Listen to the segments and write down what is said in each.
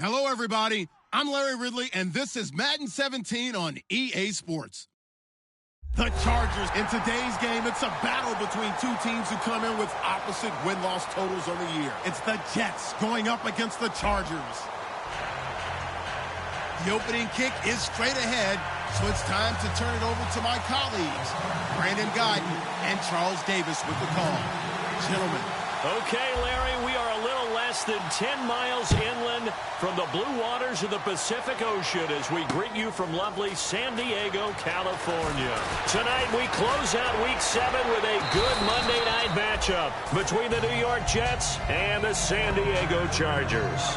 Hello, everybody. I'm Larry Ridley, and this is Madden 17 on EA Sports. The Chargers. In today's game, it's a battle between two teams who come in with opposite win-loss totals on the year. It's the Jets going up against the Chargers. The opening kick is straight ahead, so it's time to turn it over to my colleagues, Brandon Guyton and Charles Davis with the call. Gentlemen. Okay, Larry, we are a little less than 10 miles inland from the blue waters of the Pacific Ocean as we greet you from lovely San Diego, California. Tonight, we close out Week 7 with a good Monday night matchup between the New York Jets and the San Diego Chargers.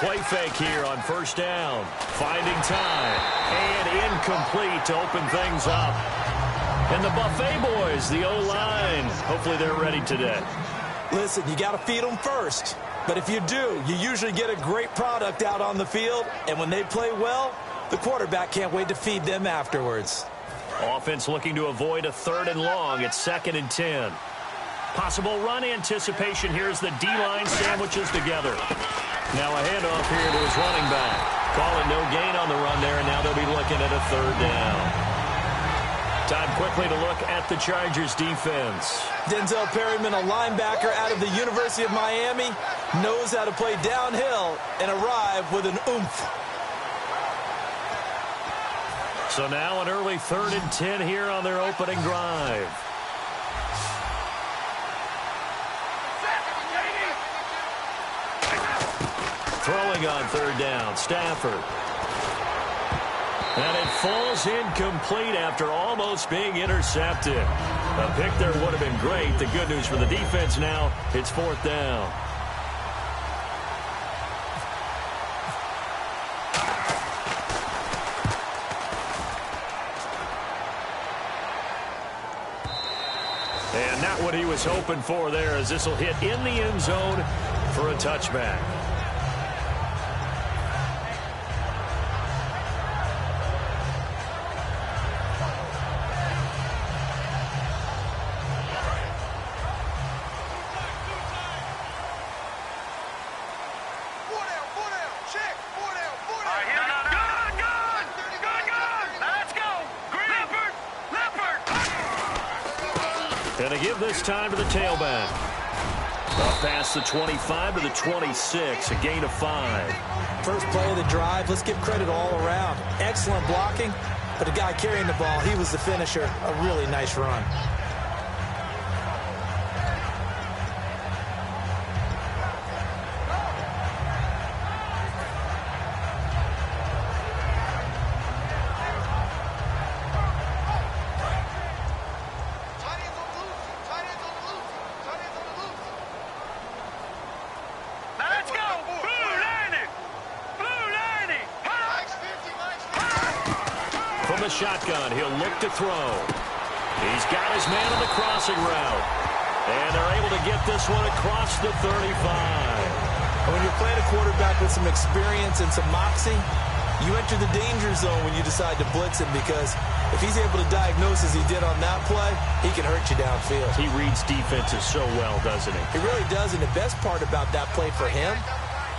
Play fake here on first down. Finding time. And incomplete to open things up. And the Buffet boys, the O-line. Hopefully they're ready today. Listen, you got to feed them first. But if you do, you usually get a great product out on the field. And when they play well, the quarterback can't wait to feed them afterwards. Offense looking to avoid a 3rd and long. It's 2nd and 10. Possible run anticipation here as the D-line sandwiches together. Now a handoff here to his running back. Calling no gain on the run there, and now they'll be looking at a 3rd down. Time quickly to look at the Chargers defense. Denzel Perryman, a linebacker out of the University of Miami, knows how to play downhill and arrive with an oomph. So now an early 3rd and 10 here on their opening drive. Throwing on 3rd down, Stafford. And it falls incomplete after almost being intercepted. A pick there would have been great. The good news for the defense now, it's 4th down. And not what he was hoping for there, as this will hit in the end zone for a touchback. Going to give this time to the tailback. Up past the 25 to the 26, a gain of 5. First play of the drive, let's give credit all around. Excellent blocking, but the guy carrying the ball, he was the finisher. A really nice run. Shotgun, he'll look to throw. He's got his man on the crossing route. And they're able to get this one across the 35. When you're playing a quarterback with some experience and some moxie, you enter the danger zone when you decide to blitz him, because if he's able to diagnose as he did on that play, he can hurt you downfield. He reads defenses so well, doesn't he? He really does, and the best part about that play for him,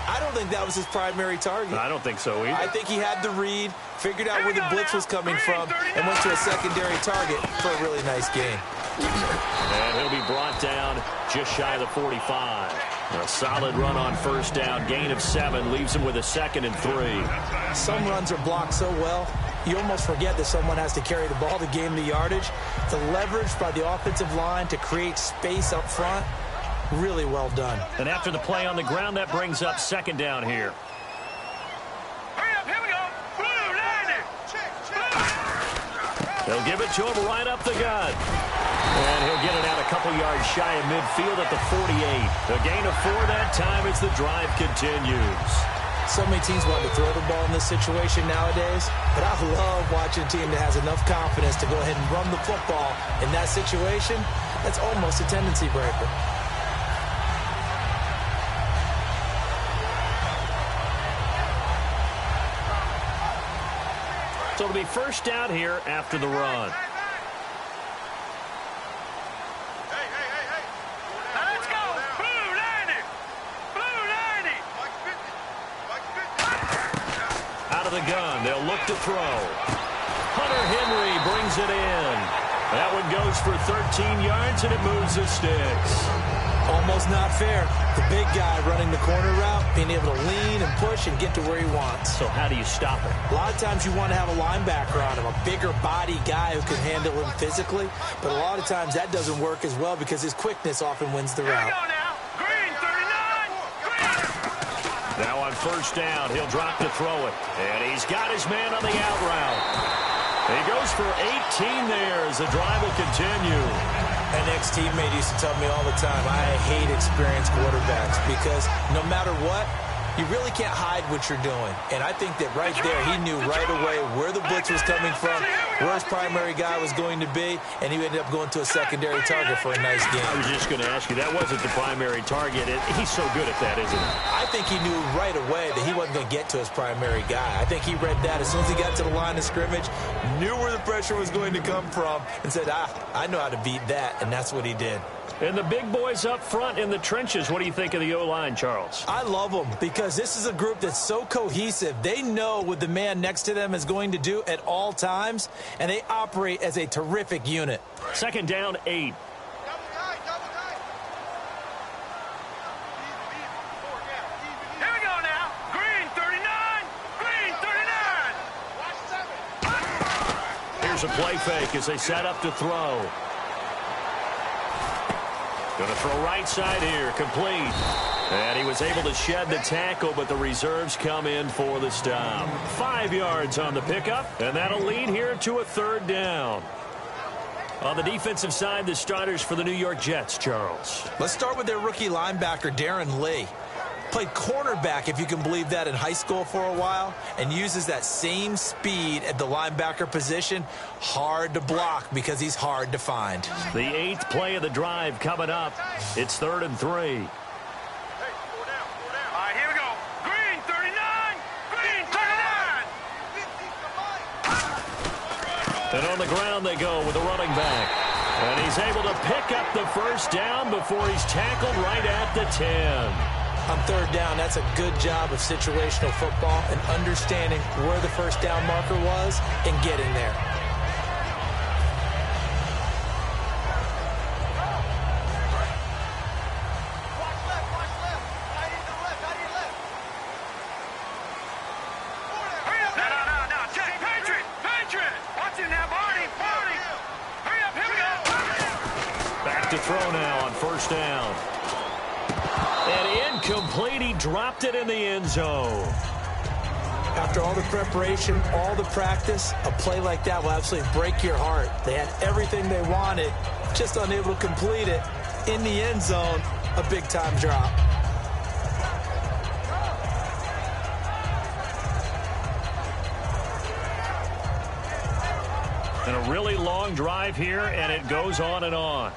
I don't think that was his primary target. I don't think so either. I think he had the read, figured out where the blitz was coming from, and went to a secondary target for a really nice gain. And he'll be brought down just shy of the 45. A solid run on first down, gain of 7, leaves him with a 2nd and 3. Some runs are blocked so well, you almost forget that someone has to carry the ball to gain the yardage. The leverage by the offensive line to create space up front, really well done. And after the play on the ground, that brings up 2nd down here. Hurry up, here we go. Blue, landing. They'll give it to him right up the gut. And he'll get it out a couple yards shy of midfield at the 48. A gain of 4 that time as the drive continues. So many teams want to throw the ball in this situation nowadays, but I love watching a team that has enough confidence to go ahead and run the football in that situation. That's almost a tendency breaker. So it'll be first down here after the run. The gun. They'll look to throw. Hunter Henry brings it in. That one goes for 13 yards, and it moves the sticks. Almost not fair. The big guy running the corner route, being able to lean and push and get to where he wants. So how do you stop it? A lot of times you want to have a linebacker on him, a bigger body guy who can handle him physically. But a lot of times that doesn't work as well because his quickness often wins the route. Now on first down, he'll drop to throw it. And he's got his man on the out route. He goes for 18 there as the drive will continue. An ex-teammate used to tell me all the time, I hate experienced quarterbacks because no matter what, you really can't hide what you're doing. And I think that right there, he knew right away where the blitz was coming from, where his primary guy was going to be, and he ended up going to a secondary target for a nice game. I was just going to ask you, that wasn't the primary target. He's so good at that, isn't he? I think he knew right away that he wasn't going to get to his primary guy. I think he read that as soon as he got to the line of scrimmage, knew where the pressure was going to come from, and said, I know how to beat that, and that's what he did. And the big boys up front in the trenches, what do you think of the O-line, Charles? I love them because this is a group that's so cohesive. They know what the man next to them is going to do at all times, and they operate as a terrific unit. Second down, 8. Here we go now. Green 39. Green 39. Here's a play fake as they set up to throw. Going to throw right side here, complete. And he was able to shed the tackle, but the reserves come in for the stop. 5 yards on the pickup, and that'll lead here to a third down. On the defensive side, the starters for the New York Jets, Charles. Let's start with their rookie linebacker, Darren Lee. Played cornerback, if you can believe that, in high school for a while, and uses that same speed at the linebacker position. Hard to block because he's hard to find. The 8th play of the drive coming up. It's 3rd and 3. All right, here we go. Green 39. Green 39. And on the ground they go with a running back. And he's able to pick up the first down before he's tackled right at the 10. On third down, that's a good job of situational football and understanding where the first down marker was and getting there. No. Check. Patriot. Watch him now, Barney. Hurry up. Here we go. Back to throw now on first down. And incomplete. He dropped it in the end zone. After all the preparation, all the practice, a play like that will absolutely break your heart. They had everything they wanted, just unable to complete it. In the end zone, a big-time drop. And a really long drive here, and it goes on and on.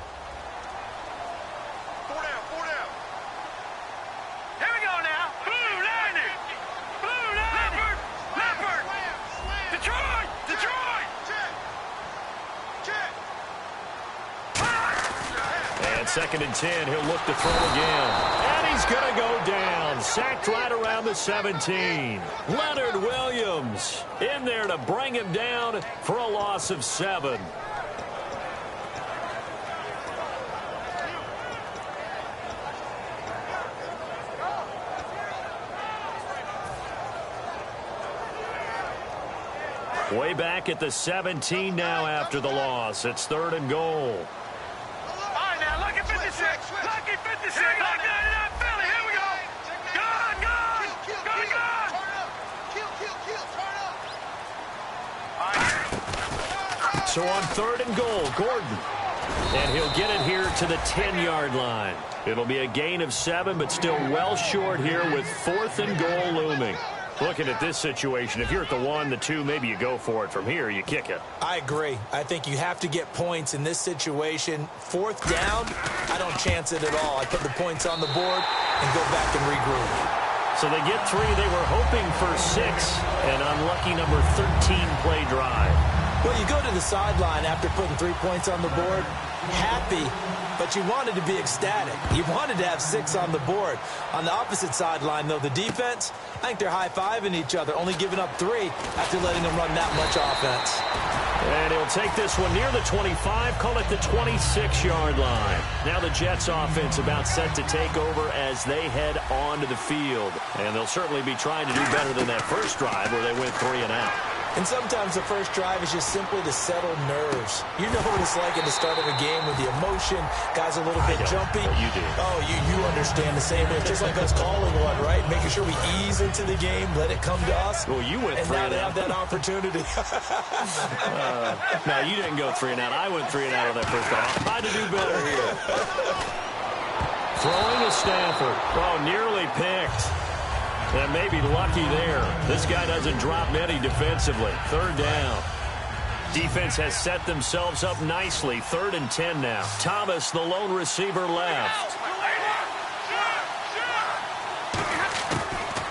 Second and 10, he'll look to throw again. And he's going to go down. Sacked right around the 17. Leonard Williams in there to bring him down for a loss of 7. Way back at the 17 now after the loss. It's 3rd and goal. Lucky 56. Here we go. Gun. So on 3rd and goal, Gordon. And he'll get it here to the 10-yard line. It'll be a gain of 7, but still well short here with 4th and goal looming. Looking at this situation, if you're at the 1, the 2, maybe you go for it. From here, you kick it. I agree. I think you have to get points in this situation. 4th down, I don't chance it at all. I put the points on the board and go back and regroup. So they get 3. They were hoping for 6. An unlucky number 13 play drive. Well, you go to the sideline after putting 3 points on the board, happy, but you wanted to be ecstatic. You wanted to have 6 on the board. On the opposite sideline, though, the defense, I think they're high-fiving each other, only giving up 3 after letting them run that much offense. And he'll take this one near the 25, call it the 26-yard line. Now the Jets offense about set to take over as they head onto the field. And they'll certainly be trying to do better than that first drive where they went 3 and out. And sometimes the first drive is just simply to settle nerves. You know what it's like at the start of a game with the emotion. Guys a little bit jumpy. You do. Oh, you understand the same way. It's just like us calling one, right? Making sure we ease into the game, let it come to us. Well, you went 3 and out. And now they have that opportunity. No, you didn't go 3 and out. I went 3 and out on that first drive. I'll try to do better here. Throwing to Stafford. Oh, nearly picked. And maybe lucky there. This guy doesn't drop many defensively. 3rd down. Defense has set themselves up nicely. 3rd and 10 now. Thomas, the lone receiver, left.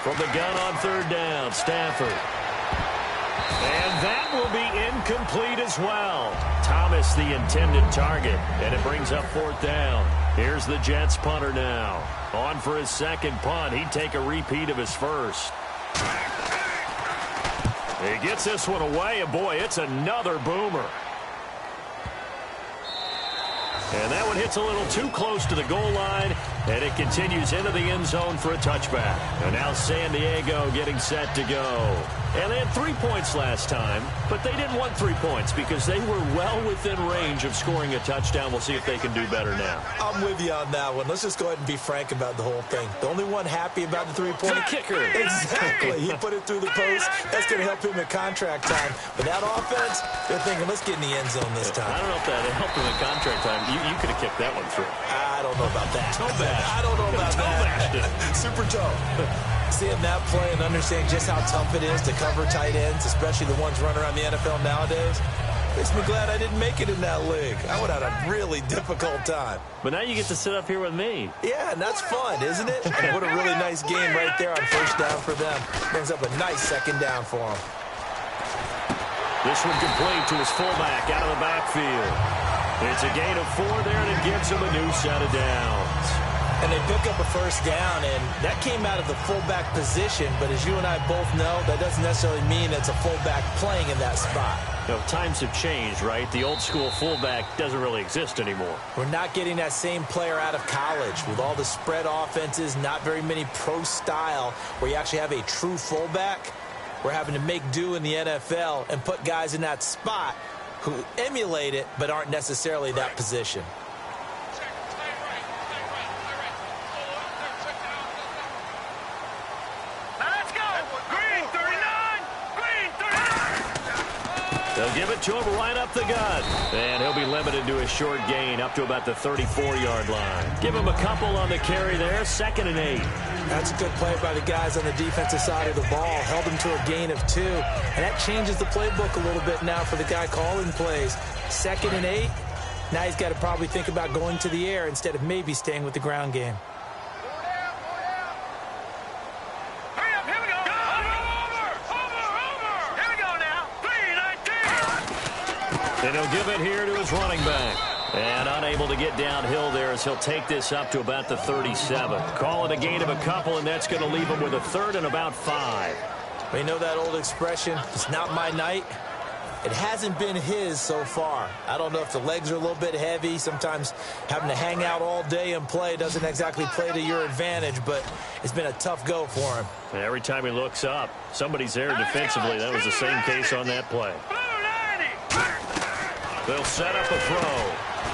From the gun on 3rd down, Stafford. And that will be incomplete as well. Thomas, the intended target. And it brings up 4th down. Here's the Jets punter now. On for his second punt. He'd take a repeat of his first. He gets this one away, and boy, it's another boomer. And that one hits a little too close to the goal line, and it continues into the end zone for a touchback. And now San Diego getting set to go. And they had 3 points last time, but they didn't want 3 points because they were well within range of scoring a touchdown. We'll see if they can do better now. I'm with you on that one. Let's just go ahead and be frank about the whole thing. The only one happy about the 3-point kicker. Exactly. He put it through the post. That's going to help him in contract time. But that offense, they're thinking, let's get in the end zone this time. I don't know if that helped him in contract time. You could have kicked that one through. I don't know about that. Toe bash. I don't know about that. Toe Super toe. Seeing that play and understanding just how tough it is to cover tight ends, especially the ones running around the NFL nowadays, makes me glad I didn't make it in that league. I would have had a really difficult time. But now you get to sit up here with me. Yeah, and that's fun, isn't it? And what a really nice game right there on 1st down for them. Brings up a nice 2nd down for them. This one complete to his fullback out of the backfield. It's a gain of 4 there, and it gives him a new set of downs. And they pick up a 1st down, and that came out of the fullback position. But as you and I both know, that doesn't necessarily mean it's a fullback playing in that spot. You know, times have changed, right? The old school fullback doesn't really exist anymore. We're not getting that same player out of college with all the spread offenses, not very many pro style where you actually have a true fullback. We're having to make do in the NFL and put guys in that spot who emulate it but aren't necessarily that position. They'll give it to him right up the gut. And he'll be limited to a short gain up to about the 34-yard line. Give him a couple on the carry there. 2nd and 8. That's a good play by the guys on the defensive side of the ball. Held him to a gain of 2. And that changes the playbook a little bit now for the guy calling plays. 2nd and 8. Now he's got to probably think about going to the air instead of maybe staying with the ground game. And he'll give it here to his running back. And unable to get downhill there as he'll take this up to about the 37. Call it a gain of a couple, and that's going to leave him with a 3rd and about 5. We know that old expression, it's not my night. It hasn't been his so far. I don't know if the legs are a little bit heavy. Sometimes having to hang out all day and play doesn't exactly play to your advantage, but it's been a tough go for him. And every time he looks up, somebody's there defensively. That was the same case on that play. They'll set up a throw.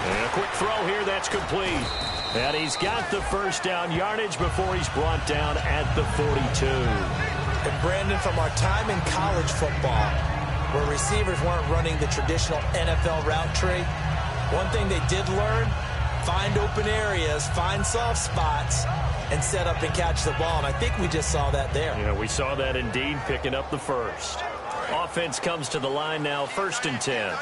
And a quick throw here, that's complete. And he's got the 1st down yardage before he's brought down at the 42. And Brandon, from our time in college football, where receivers weren't running the traditional NFL route tree, One thing they did learn, find open areas, find soft spots, and set up and catch the ball. And I think we just saw that there. Yeah, we saw that indeed, picking up the first. Offense comes to the line now, 1st and 10.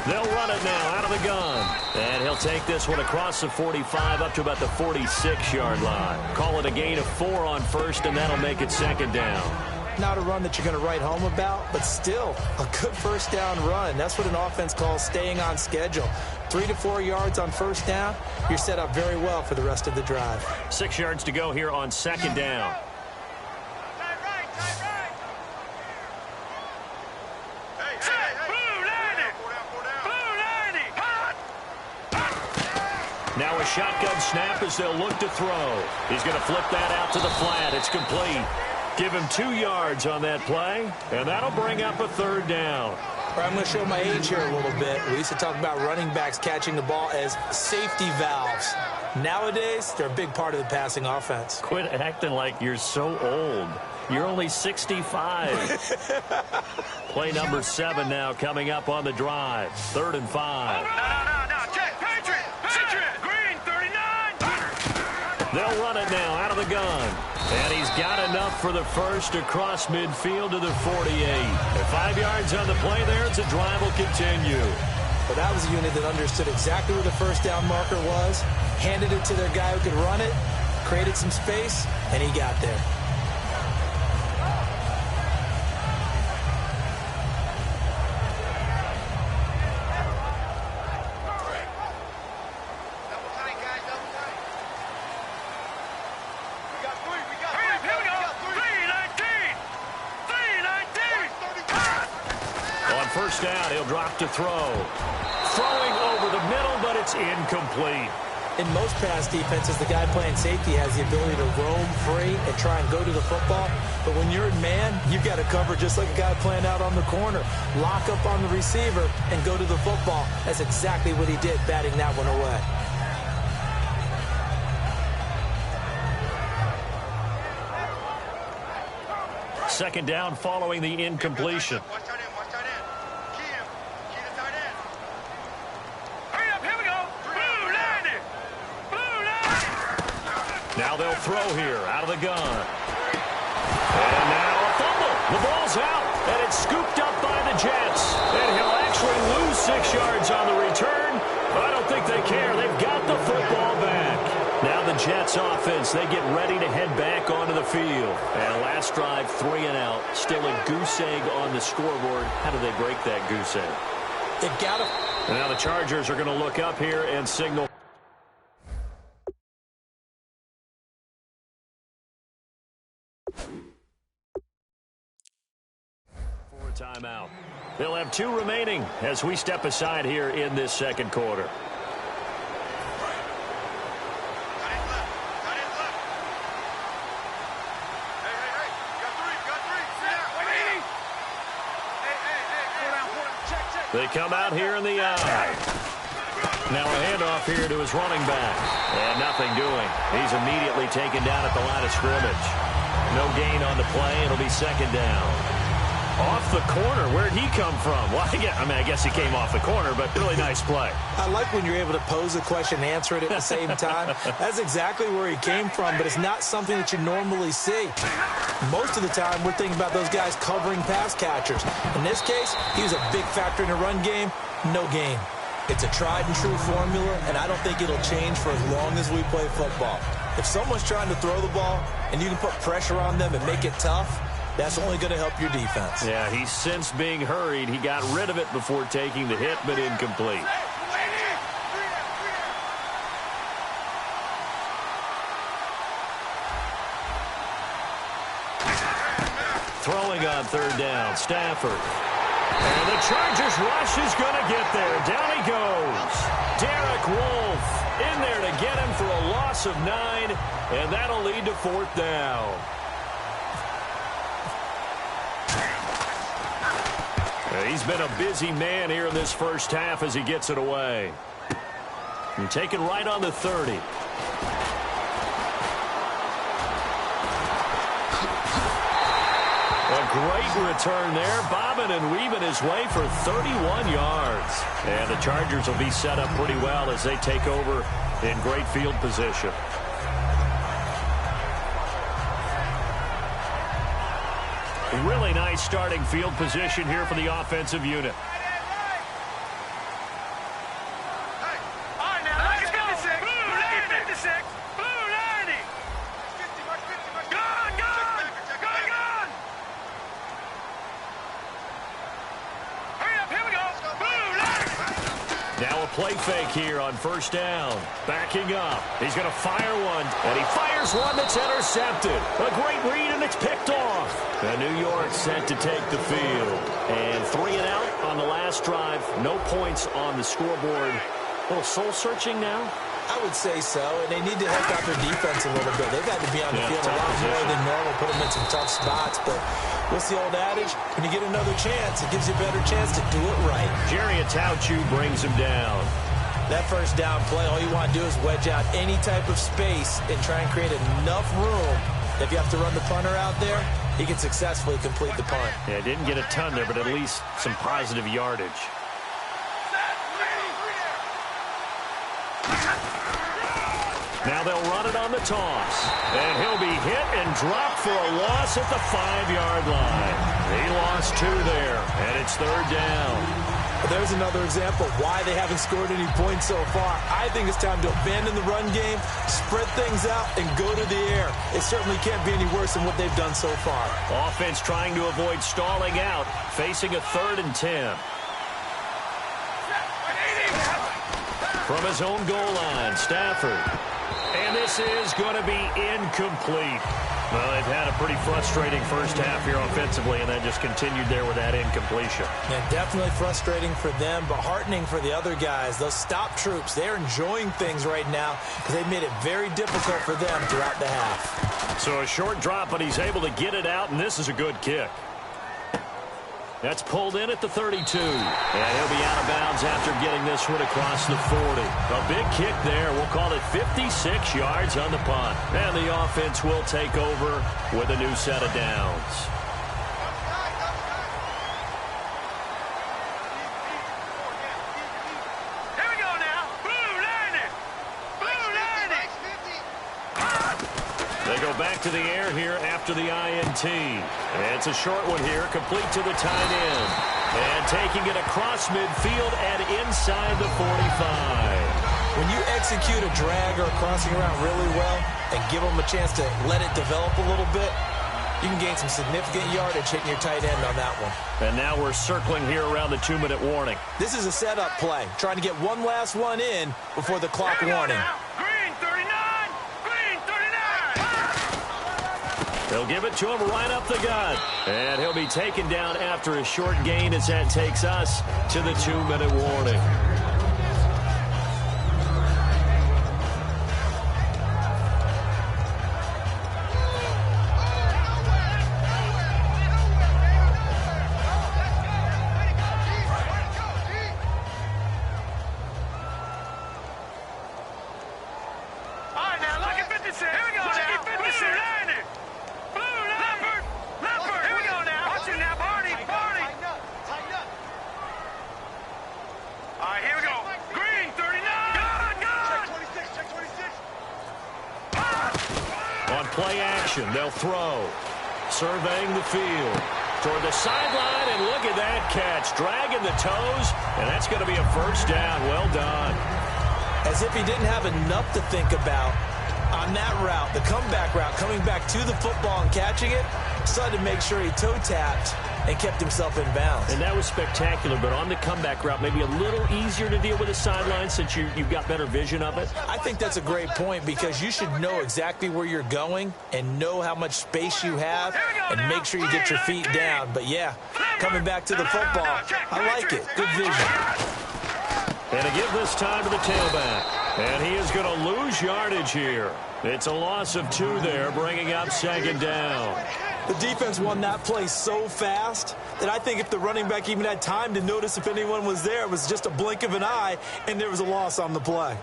They'll run it now out of the gun. And he'll take this one across the 45 up to about the 46-yard line. Call it a gain of 4 on first, and that'll make it 2nd down. Not a run that you're going to write home about, but still a good first down run. That's what an offense calls staying on schedule. 3 to 4 yards on first down, you're set up very well for the rest of the drive. 6 yards to go here on 2nd down. Now a shotgun snap as they'll look to throw. He's going to flip that out to the flat. It's complete. Give him 2 yards on that play, and that'll bring up a 3rd down. I'm going to show my age here a little bit. We used to talk about running backs catching the ball as safety valves. Nowadays, they're a big part of the passing offense. Quit acting like you're so old. You're only 65. Play number 7 now coming up on the drive. 3rd and 5. No. Check. Patriot. Green, 39. They'll run it now out of the gun. And he's got enough for the first across midfield to the 48. At 5 yards on the play there, the drive will continue. But that was a unit that understood exactly where the first down marker was, handed it to their guy who could run it, created some space, and he got there. First down, he'll drop to throw. Throwing over the middle, but it's incomplete. In most pass defenses, the guy playing safety has the ability to roam free and try and go to the football. But when you're in man, you've got to cover just like a guy playing out on the corner. Lock up on the receiver and go to the football. That's exactly what he did, batting that one away. Second down following the incompletion. Now they'll throw here out of the gun. And now a fumble. The ball's out, and it's scooped up by the Jets. And he'll actually lose 6 yards on the return. I don't think they care. They've got the football back. Now the Jets offense, they get ready to head back onto the field. And last drive, 3 and out. Still a goose egg on the scoreboard. How do they break that goose egg? They've got to. And now the Chargers are going to look up here and signal. For a timeout. They'll have 2 remaining as we step aside here in this second quarter. They come out here in the eye. Now a handoff here to his running back. And nothing doing. He's immediately taken down at the line of scrimmage. No gain on the play. It'll be second down. Off the corner. Where'd he come from? Well, I guess he came off the corner, but really nice play. I like when you're able to pose a question and answer it at the same time. That's exactly where he came from, but it's not something that you normally see. Most of the time, we're thinking about those guys covering pass catchers. In this case, he was a big factor in the run game. No gain. It's a tried and true formula, and I don't think it'll change for as long as we play football. If someone's trying to throw the ball and you can put pressure on them and make it tough, that's only going to help your defense. Yeah, he's since being hurried. He got rid of it before taking the hit, but incomplete. Throwing on third down, Stafford. And the Chargers rush is going to get there. Down he goes. Derek Wolfe in there to get him for a loss of 9, and that'll lead to fourth down. He's been a busy man here in this first half as he gets it away. And taken right on the 30. A great return there, bobbing and weaving his way for 31 yards. And the Chargers will be set up pretty well as they take over in great field position. Really nice starting field position here for the offensive unit. Play fake here on first down. Backing up. He's going to fire one. And he fires one that's intercepted. A great read, and it's picked off. And New York set to take the field. And 3 and out on the last drive. No points on the scoreboard. A little soul-searching now? I would say so, and they need to help out their defense a little bit. They've had to be on the field a lot more than normal, put them in some tough spots. But what's the old adage? When you get another chance, it gives you a better chance to do it right. Jerry Atauchu brings him down. That first down play, all you want to do is wedge out any type of space and try and create enough room. If you have to run the punter out there, he can successfully complete the punt. Yeah, didn't get a ton there, but at least some positive yardage. Now they'll run it on the toss. And he'll be hit and dropped for a loss at the 5-yard line. He lost 2 there, and it's 3rd down. There's another example of why they haven't scored any points so far. I think it's time to abandon the run game, spread things out, and go to the air. It certainly can't be any worse than what they've done so far. Offense trying to avoid stalling out, facing a 3rd and 10. From his own goal line, Stafford. And this is going to be incomplete. Well, they've had a pretty frustrating first half here offensively, and that just continued there with that incompletion. Yeah, definitely frustrating for them, but heartening for the other guys. Those stop troops, they're enjoying things right now because they've made it very difficult for them throughout the half. So a short drop, but he's able to get it out, and this is a good kick. That's pulled in at the 32. And he'll be out of bounds after getting this one across the 40. A big kick there. We'll call it 56 yards on the punt. And the offense will take over with a new set of downs. Here we go now. Blue line it. Blue line it. They go back to the air here after the INT. And it's a short one here, complete to the tight end. And taking it across midfield and inside the 45. When you execute a drag or a crossing around really well and give them a chance to let it develop a little bit, you can gain some significant yardage hitting your tight end on that one. And now we're circling here around the 2-minute warning. This is a setup play, trying to get one last one in before the clock warning. Green 39. Green 39. They'll give it to him right up the gut. And he'll be taken down after a short gain as that takes us to the 2-minute warning. Play action. They'll throw. Surveying the field. Toward the sideline, and look at that catch. Dragging the toes, and that's going to be a first down. Well done. As if he didn't have enough to think about on that route, the comeback route, coming back to the football and catching it, decided to make sure he toe-tapped and kept himself in bounds. And that was spectacular, but on the comeback route, maybe a little easier to deal with the sideline since you've got better vision of it? I think that's a great point because you should know exactly where you're going and know how much space you have and make sure you get your feet down. But, yeah, coming back to the football, I like it. Good vision. And to give this time to the tailback. And he is going to lose yardage here. It's a loss of 2 there, bringing up 2nd down. The defense won that play so fast that I think if the running back even had time to notice if anyone was there, it was just a blink of an eye, and there was a loss on the play.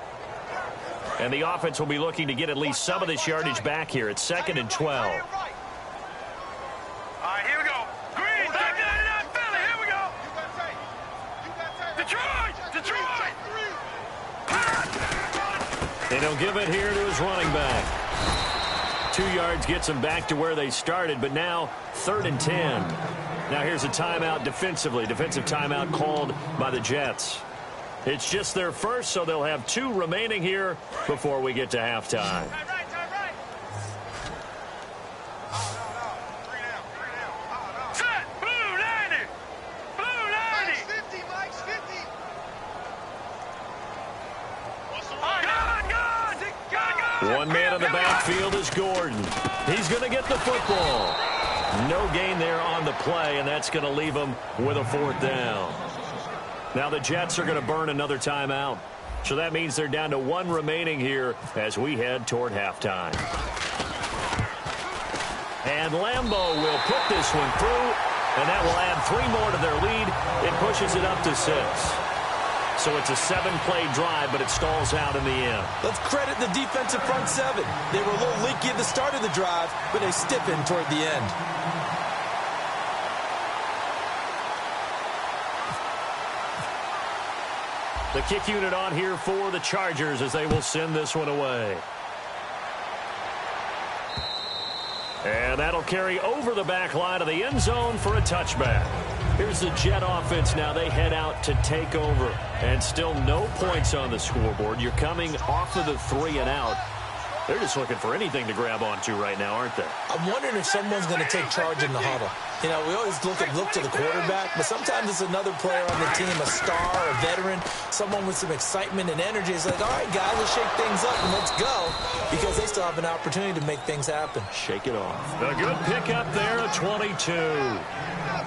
And the offense will be looking to get at least some of this yardage back here. It's 2nd and 12. All right, here we go. And he'll give it here to his running back. 2 yards gets them back to where they started, but now 3rd and 10. Now here's a timeout defensively. Defensive timeout called by the Jets. It's just their first, so they'll have 2 remaining here before we get to halftime. One man in the backfield is Gordon. He's going to get the football. No gain there on the play, and that's going to leave him with a 4th down. Now the Jets are going to burn another timeout. So that means they're down to 1 remaining here as we head toward halftime. And Lambeau will put this one through, and that will add 3 more to their lead. It pushes it up to 6. So it's a 7-play drive, but it stalls out in the end. Let's credit the defensive front 7. They were a little leaky at the start of the drive, but they stiffened toward the end. The kick unit on here for the Chargers as they will send this one away. And that'll carry over the back line of the end zone for a touchback. Here's the Jet offense now. They head out to take over. And still no points on the scoreboard. You're coming off of the 3 and out. They're just looking for anything to grab onto right now, aren't they? I'm wondering if someone's going to take charge in the huddle. You know, we always look to the quarterback, but sometimes it's another player on the team, a star, a veteran, someone with some excitement and energy. It's like, all right, guys, let's shake things up and let's go, because they still have an opportunity to make things happen. Shake it off. A good pickup there at 22.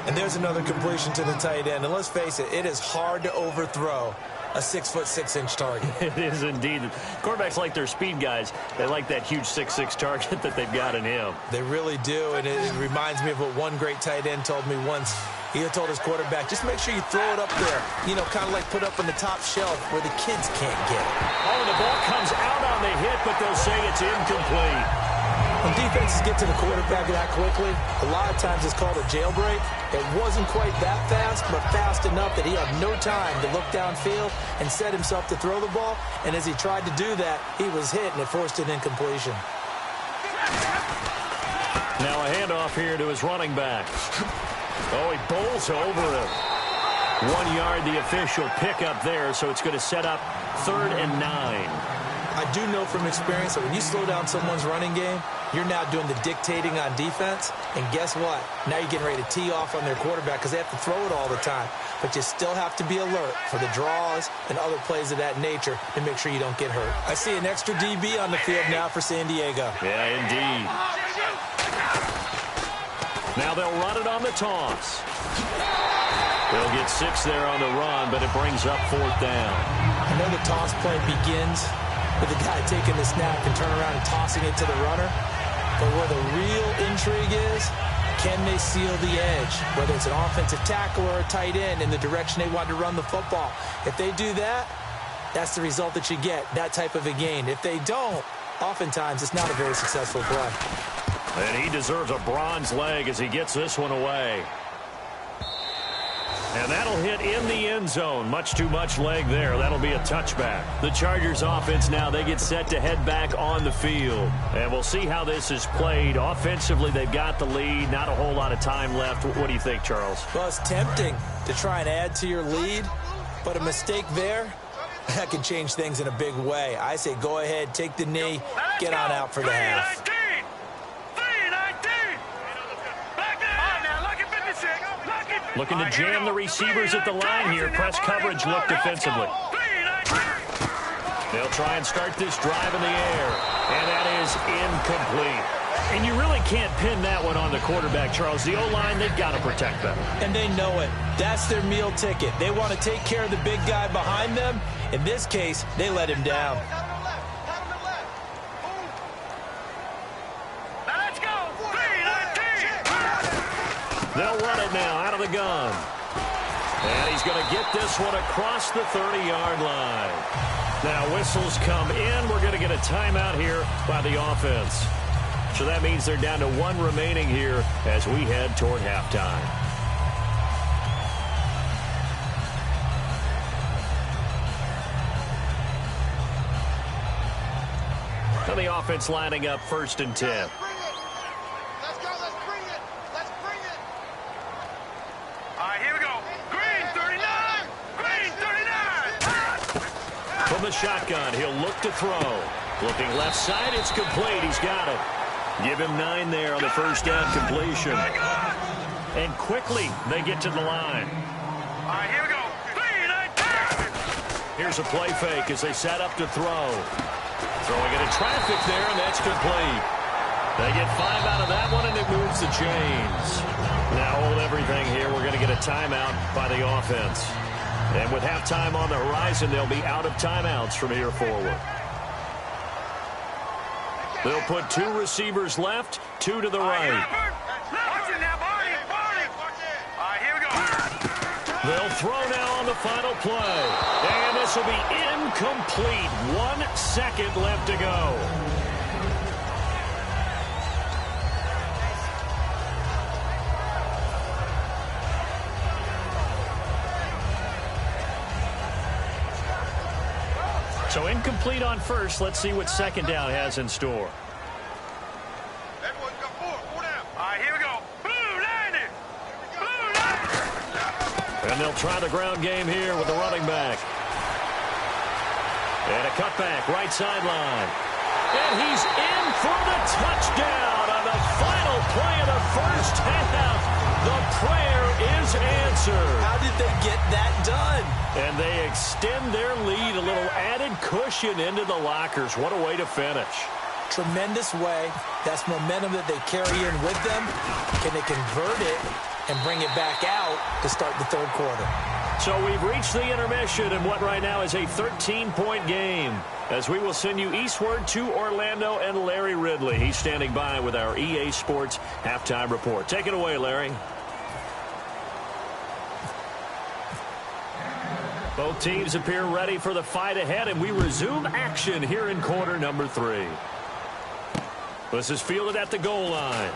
And there's another completion to the tight end. And let's face it, it is hard to overthrow a 6'6" target. It is indeed. Quarterbacks like their speed guys. They like that huge 6'6" target that they've got in him. They really do, and it reminds me of what one great tight end told me once. He had told his quarterback, just make sure you throw it up there. You know, kind of like put up on the top shelf where the kids can't get it. Oh, the ball comes out on the hit, but they'll say it's incomplete. When defenses get to the quarterback that quickly, a lot of times it's called a jailbreak. It wasn't quite that fast, but fast enough that he had no time to look downfield and set himself to throw the ball. And as he tried to do that, he was hit, and it forced an incompletion. Now a handoff here to his running back. Oh, he bowls over him. 1 yard, the official pickup there, so it's going to set up 3rd and 9. I do know from experience that when you slow down someone's running game, you're now doing the dictating on defense. And guess what? Now you're getting ready to tee off on their quarterback because they have to throw it all the time. But you still have to be alert for the draws and other plays of that nature to make sure you don't get hurt. I see an extra DB on the field now for San Diego. Yeah, indeed. Now they'll run it on the toss. They'll get 6 there on the run, but it brings up 4th down. I know the toss play begins with the guy taking the snap and turning around and tossing it to the runner. But where the real intrigue is, can they seal the edge, whether it's an offensive tackle or a tight end in the direction they want to run the football? If they do that, that's the result that you get, that type of a gain. If they don't, oftentimes it's not a very successful play. And he deserves a bronze leg as he gets this one away. And that'll hit in the end zone. Much too much leg there. That'll be a touchback. The Chargers offense now, they get set to head back on the field. And we'll see how this is played. Offensively, they've got the lead. Not a whole lot of time left. What do you think, Charles? Well, it's tempting to try and add to your lead, but a mistake there, that can change things in a big way. I say go ahead, take the knee, get on out for the half. Looking to jam the receivers at the line here. Press coverage look defensively. They'll try and start this drive in the air. And that is incomplete. And you really can't pin that one on the quarterback, Charles. The O-line, they've got to protect them. And they know it. That's their meal ticket. They want to take care of the big guy behind them. In this case, they let him down. They'll run it now out of the gun. And he's going to get this one across the 30-yard line. Now whistles come in. We're going to get a timeout here by the offense. So that means they're down to 1 remaining here as we head toward halftime. And the offense lining up 1st and 10. Let's go, let's bring it. Let's bring it. All right, here we go. Green, 39. Green, 39. From the shotgun, he'll look to throw. Looking left side, it's complete. He's got it. Give him 9 there on the first down completion. And quickly, they get to the line. All right, here we go. Here's a play fake as they set up to throw. Throwing into traffic there, and that's complete. They get 5 out of that one, and it moves the chains. Now hold everything here. We're going to get a timeout by the offense. And with halftime on the horizon, they'll be out of timeouts from here forward. They'll put 2 receivers left, 2 to the right. Watch it now, Barney. All right, here we go. They'll throw now on the final play. And this will be incomplete. 1 second left to go. So incomplete on first. Let's see what second down has in store. Everyone got 4 down. All right, here we go. Blue line it. Blue line. And they'll try the ground game here with the running back. And a cutback, right sideline. And he's in for the touchdown on the final play of the first half. The prayer is answered. How did they get that done? And they extend their lead, a little added cushion into the lockers. What a way to finish. Tremendous way. That's momentum that they carry in with them. Can they convert it and bring it back out to start the third quarter? So we've reached the intermission in what right now is a 13-point game, as we will send you eastward to Orlando and Larry Ridley. He's standing by with our EA Sports halftime report. Take it away, Larry. Both teams appear ready for the fight ahead, and we resume action here in quarter number 3. This is fielded at the goal line.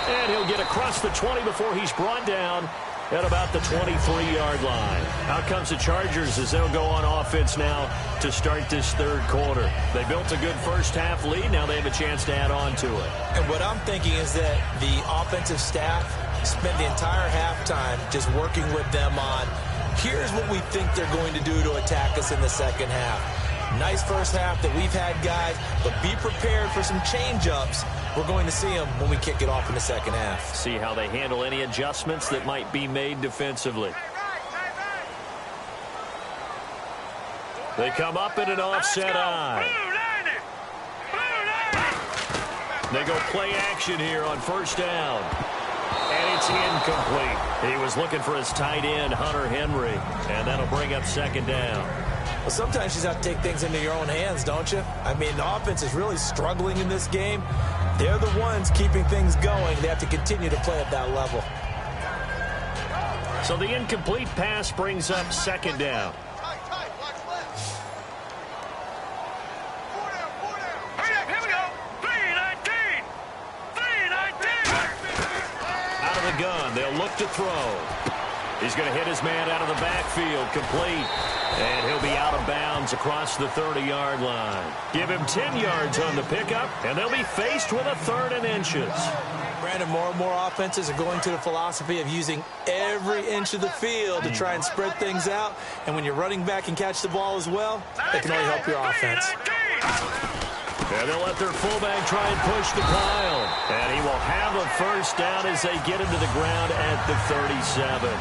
And he'll get across the 20 before he's brought down at about the 23-yard line. Out comes the Chargers as they'll go on offense now to start this third quarter. They built a good first-half lead. Now they have a chance to add on to it. And what I'm thinking is that the offensive staff spent the entire halftime just working with them on, here's what we think they're going to do to attack us in the second half. Nice first half that we've had, guys, but be prepared for some change-ups. We're going to see them when we kick it off in the second half. See how they handle any adjustments that might be made defensively. They come up in an offset eye. They go play action here on first down. And it's incomplete. He was looking for his tight end, Hunter Henry, and that'll bring up second down. Well, sometimes you just have to take things into your own hands, don't you? I mean, the offense is really struggling in this game. They're the ones keeping things going. They have to continue to play at that level. So the incomplete pass brings up second down. Here we go. 3-19. 3-19. Out of the gun, they'll look to throw. He's going to hit his man out of the backfield, complete. And he'll be out of bounds across the 30-yard line. Give him 10 yards on the pickup, and they'll be faced with a 3rd and inches. Brandon, more and more offenses are going to the philosophy of using every inch of the field to try and spread things out. And when you're running back and catch the ball as well, that can only help your offense. And they'll let their fullback try and push the pile. And he will have a first down as they get him to the ground at the 37.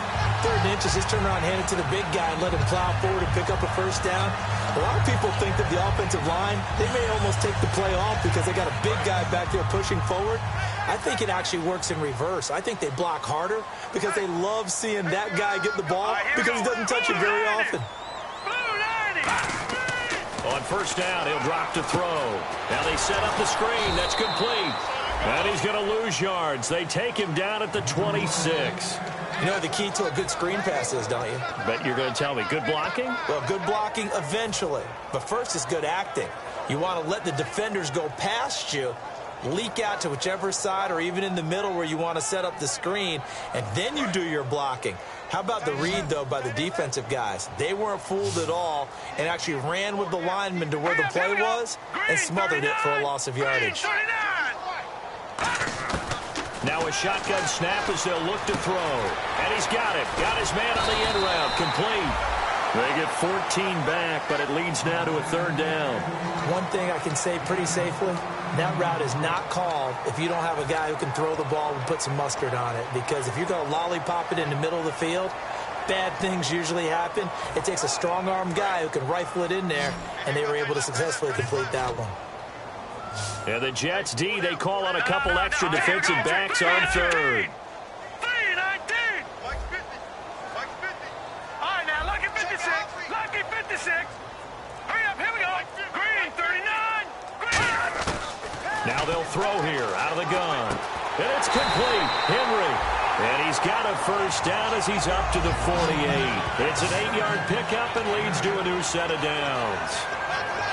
3rd and inches, just turn around and hand it to the big guy and let him plow forward and pick up a first down. A lot of people think that the offensive line, they may almost take the play off because they got a big guy back there pushing forward. I think it actually works in reverse. I think they block harder because they love seeing that guy get the ball because he doesn't touch it very often. On first down, he'll drop to throw. Now they set up the screen. That's complete. And he's going to lose yards. They take him down at the 26. You know the key to a good screen pass is, don't you? Bet you're going to tell me. Good blocking? Well, good blocking eventually. But first is good acting. You want to let the defenders go past you, leak out to whichever side or even in the middle where you want to set up the screen, and then you do your blocking. How about the read, though, by the defensive guys? They weren't fooled at all and actually ran with the lineman to where the play was and smothered it for a loss of yardage. Now a shotgun snap as they'll look to throw. And he's got it. Got his man on the end route. Complete. They get 14 back, but it leads now to a third down. One thing I can say pretty safely, that route is not called if you don't have a guy who can throw the ball and put some mustard on it. Because if you're going to lollipop it in the middle of the field, bad things usually happen. It takes a strong-armed guy who can rifle it in there, and they were able to successfully complete that one. And the Jets D, they call on a couple extra defensive backs on third. Now they'll throw here out of the gun. And it's complete. Henry. And he's got a first down as he's up to the 48. It's an 8-yard pickup and leads to a new set of downs.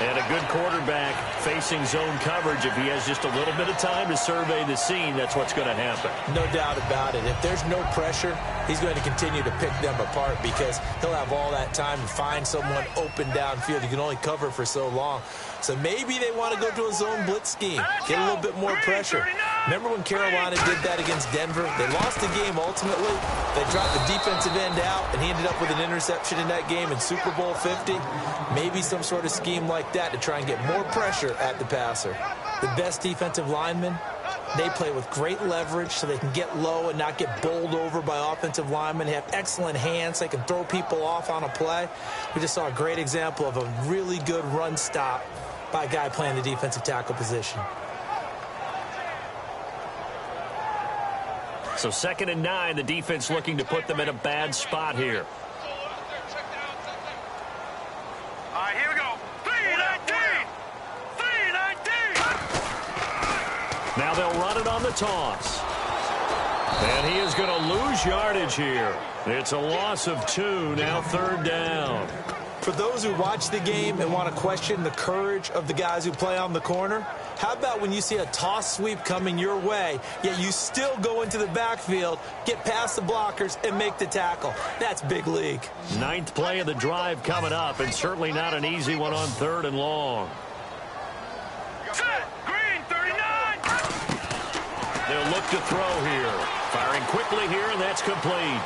And a good quarterback facing zone coverage. If he has just a little bit of time to survey the scene, that's what's going to happen. No doubt about it. If there's no pressure, he's going to continue to pick them apart because he'll have all that time to find someone open downfield. You can only cover for so long. So maybe they want to go to a zone blitz scheme, get a little bit more pressure. Remember when Carolina did that against Denver? They lost the game ultimately. They dropped the defensive end out, and he ended up with an interception in that game in Super Bowl 50. Maybe some sort of scheme like that to try and get more pressure at the passer. The best defensive linemen, they play with great leverage so they can get low and not get bowled over by offensive linemen. They have excellent hands. They can throw people off on a play. We just saw a great example of a really good run stop by a guy playing the defensive tackle position. So 2nd and 9, the defense looking to put them in a bad spot here. All right, here we go. 3-19. 3-19. Now they'll run it on the toss. And he is going to lose yardage here. It's a loss of 2, now 3rd down. For those who watch the game and want to question the courage of the guys who play on the corner, how about when you see a toss sweep coming your way, yet you still go into the backfield, get past the blockers, and make the tackle? That's big league. 9th play of the drive coming up, and certainly not an easy one on 3rd and long. Set. Green, 39. They'll look to throw here. Firing quickly here, and that's complete.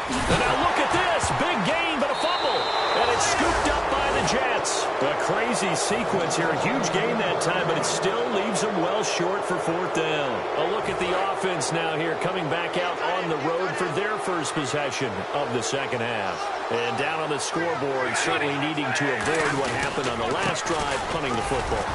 And now look at this. Big gain, but a fumble. And it's scooped up by the Jets. A crazy sequence here. A huge gain that time, but it still leaves them well short for 4th down. A look at the offense now here, coming back out on the road for their first possession of the 2nd half. And down on the scoreboard, certainly needing to avoid what happened on the last drive, punting the football.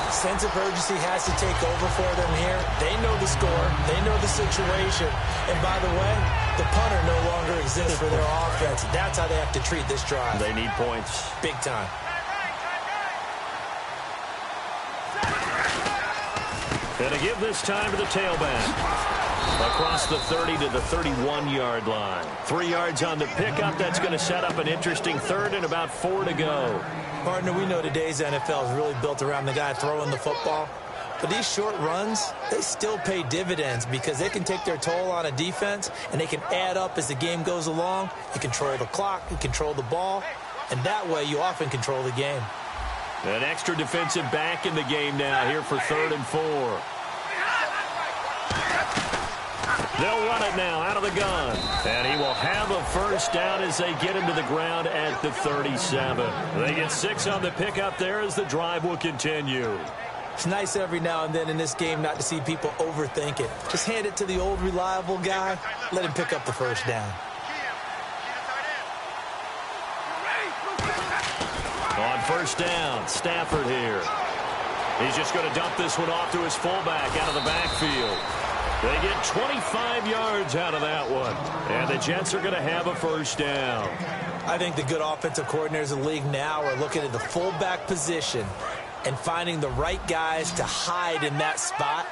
Sense of urgency has to take over for them here. They know the score. They know the situation. And by the way, the punter no longer exists for their offense. That's how they have to treat this drive. They need points. Big time. And to give this time to the tailback. Across the 30 to the 31-yard line. 3 yards on the pickup. That's going to set up an interesting 3rd and about 4 to go. Partner, we know today's NFL is really built around the guy throwing the football. But these short runs, they still pay dividends because they can take their toll on a defense and they can add up as the game goes along. You control the clock, you control the ball, and that way you often control the game. An extra defensive back in the game now here for 3rd and 4. They'll run it now out of the gun. And he will have a first down as they get him to the ground at the 37. They get 6 on the pickup there as the drive will continue. It's nice every now and then in this game not to see people overthink it. Just hand it to the old reliable guy. Let him pick up the first down. On first down, Stafford here. He's just going to dump this one off to his fullback out of the backfield. They get 25 yards out of that one. And the Jets are going to have a first down. I think the good offensive coordinators in the league now are looking at the fullback position and finding the right guys to hide in that spot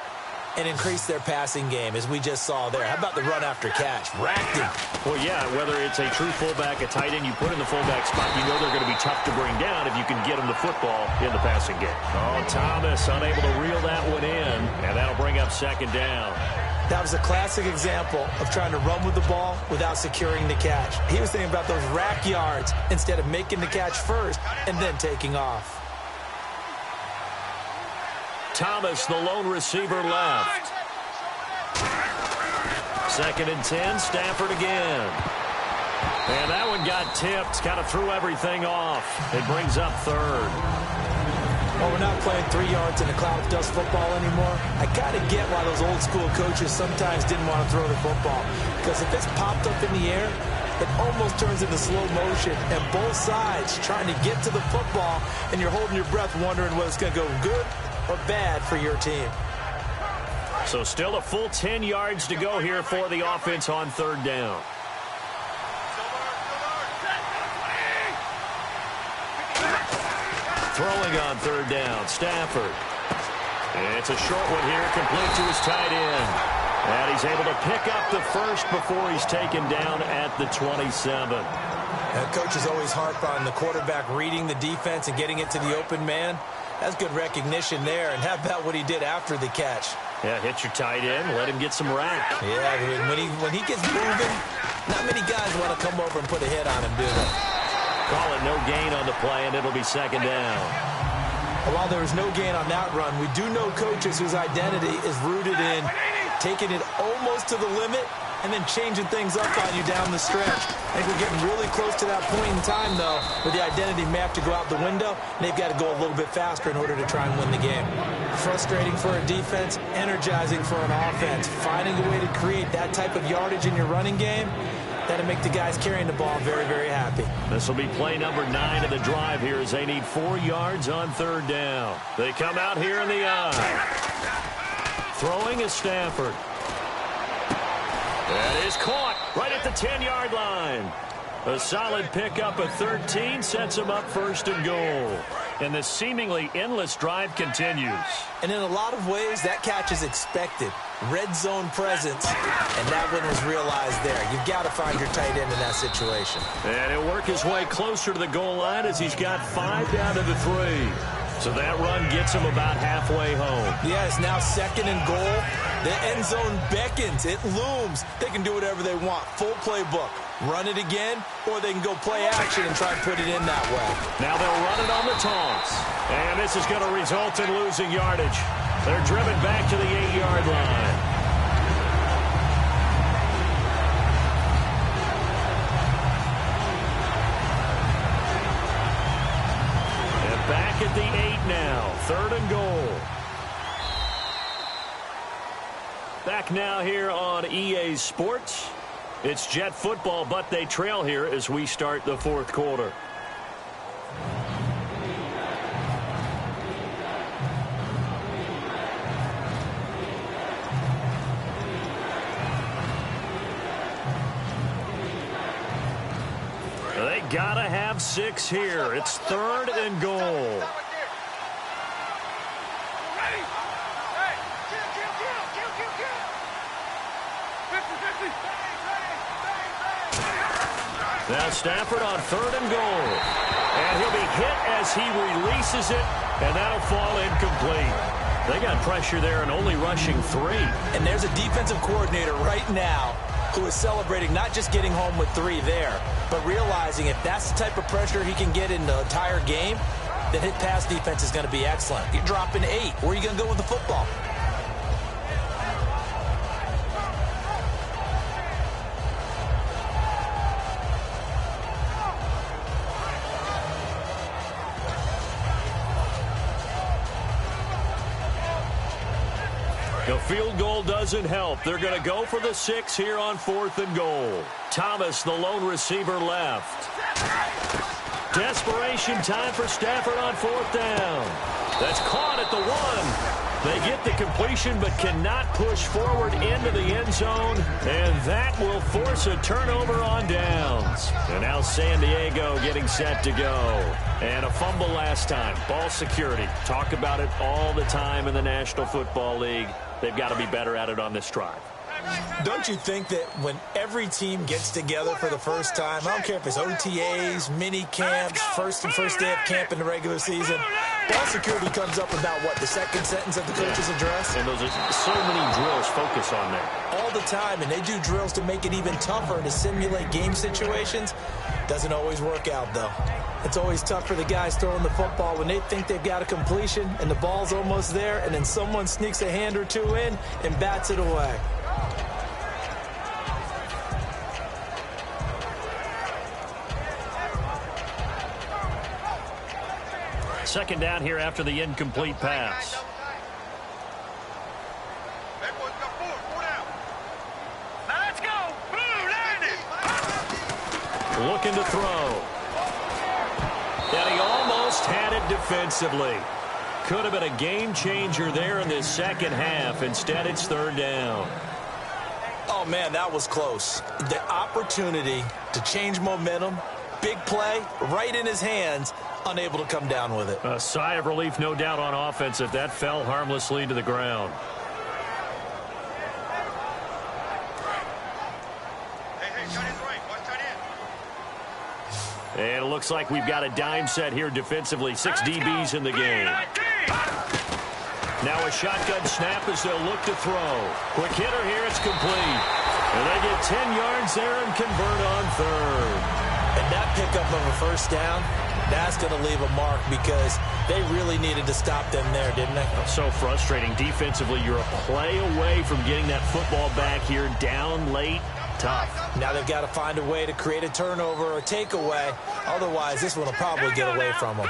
and increase their passing game, as we just saw there. How about the run after catch? Racked him. Well, yeah, whether it's a true fullback, a tight end you put in the fullback spot, you know they're going to be tough to bring down if you can get them the football in the passing game. Oh, Thomas unable to reel that one in, and that'll bring up second down. That was a classic example of trying to run with the ball without securing the catch. He was thinking about those rack yards instead of making the catch first and then taking off. Thomas, the lone receiver, left. 2nd and 10, Stafford again. And that one got tipped, kind of threw everything off. It brings up 3rd. Well, we're not playing 3 yards in a cloud of dust football anymore. I kind of get why those old school coaches sometimes didn't want to throw the football. Because if it's popped up in the air, it almost turns into slow motion. And both sides trying to get to the football, and you're holding your breath wondering whether it's going to go good or bad for your team. So still a full 10 yards to go here for the offense on 3rd down. Throwing on 3rd down, Stafford. It's a short one here, complete to his tight end. And he's able to pick up the first before he's taken down at the 27. And coaches always harp on the quarterback reading the defense and getting it to the open man. That's good recognition there. And how about what he did after the catch? Yeah, hit your tight end, let him get some rack. Yeah, when he gets moving, not many guys want to come over and put a hit on him, do they? Call it no gain on the play, and it'll be 2nd down. While there was no gain on that run, we do know coaches whose identity is rooted in taking it almost to the limit and then changing things up on you down the stretch. I think we're getting really close to that point in time, though, where the identity may have to go out the window, and they've got to go a little bit faster in order to try and win the game. Frustrating for a defense, energizing for an offense. Finding a way to create that type of yardage in your running game, that'll make the guys carrying the ball very, very happy. This will be play number 9 of the drive here as they need 4 yards on 3rd down. They come out here in the eye. Throwing is Stafford. That is caught right at the 10-yard line. A solid pickup of 13 sets him up 1st and goal. And the seemingly endless drive continues. And in a lot of ways, that catch is expected. Red zone presence, and that one was realized there. You've got to find your tight end in that situation. And he'll work his way closer to the goal line as he's got 5 down to the 3. So that run gets him about halfway home. Yeah, it's now 2nd and goal. The end zone beckons. It looms. They can do whatever they want. Full playbook. Run it again, or they can go play action and try and put it in that way. Now they'll run it on the taunts. And this is going to result in losing yardage. They're driven back to the 8-yard line. And back at the 8 now. 3rd and goal. Back now here on EA Sports. It's Jet football, but they trail here as we start the 4th quarter. They gotta have 6 here. It's 3rd and goal. Now Stafford on 3rd and goal. And he'll be hit as he releases it, and that'll fall incomplete. They got pressure there and only rushing 3. And there's a defensive coordinator right now who is celebrating not just getting home with 3 there, but realizing if that's the type of pressure he can get in the entire game, then his pass defense is going to be excellent. You're dropping 8. Where are you going to go with the football? The field goal doesn't help. They're going to go for the 6 here on 4th and goal. Thomas, the lone receiver, left. Desperation time for Stafford on 4th down. That's caught at the 1. They get the completion but cannot push forward into the end zone, and that will force a turnover on downs. And now San Diego getting set to go. And a fumble last time. Ball security. Talk about it all the time in the National Football League. They've got to be better at it on this drive. Don't you think that when every team gets together for the first time, I don't care if it's OTAs, mini camps, first day of camp in the regular season, ball security comes up about, what, the second sentence of the coach's address? And those are so many drills focus on that. All the time, and they do drills to make it even tougher to simulate game situations. Doesn't always work out, though. It's always tough for the guys throwing the football when they think they've got a completion and the ball's almost there, and then someone sneaks a hand or two in and bats it away. Second down here after the incomplete pass. Let's go. Looking to throw. And he almost had it defensively. Could have been a game changer there in this second half. Instead, it's third down. Oh, man, that was close. The opportunity to change momentum, big play, right in his hands, unable to come down with it. A sigh of relief, no doubt, on offense if that fell harmlessly to the ground. And it looks like we've got a dime set here defensively. 6 DBs in the game. Now a shotgun snap as they'll look to throw. Quick hitter here, it's complete. And they get 10 yards there and convert on third. And that pickup of a first down, that's going to leave a mark because they really needed to stop them there, didn't they? So frustrating. Defensively, you're a play away from getting that football back here down late. Tough. Now they've got to find a way to create a turnover or takeaway. Otherwise, this one will probably get away from them.